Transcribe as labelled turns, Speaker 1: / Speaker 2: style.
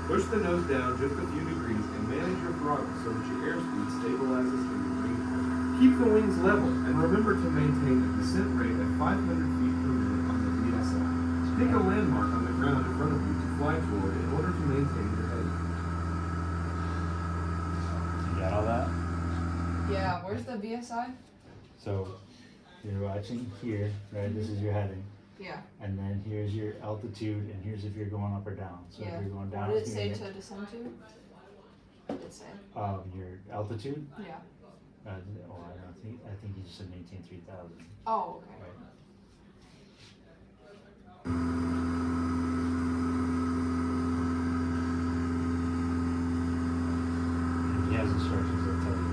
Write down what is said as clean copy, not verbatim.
Speaker 1: Push the nose down just a few degrees and manage your throttle so that your airspeed stabilizes in your wing. Keep the wings level and remember to maintain a descent rate at 500 feet per minute on the VSI. Pick a landmark on the ground in front of you to fly toward in order to maintain your heading.
Speaker 2: You got all that?
Speaker 3: Yeah, where's the VSI?
Speaker 2: So you're watching here, right? This is your heading.
Speaker 3: Yeah.
Speaker 2: And then here's your altitude, and here's if you're going up or down. So
Speaker 3: Yeah.
Speaker 2: if you're going down,
Speaker 3: What did it
Speaker 2: it's
Speaker 3: say
Speaker 2: gonna
Speaker 3: to descend to? What did it say?
Speaker 2: your altitude.
Speaker 3: Yeah.
Speaker 2: I think you just said maintain 3,000.
Speaker 3: Oh, okay.
Speaker 2: Right. And he has instructions that tell you.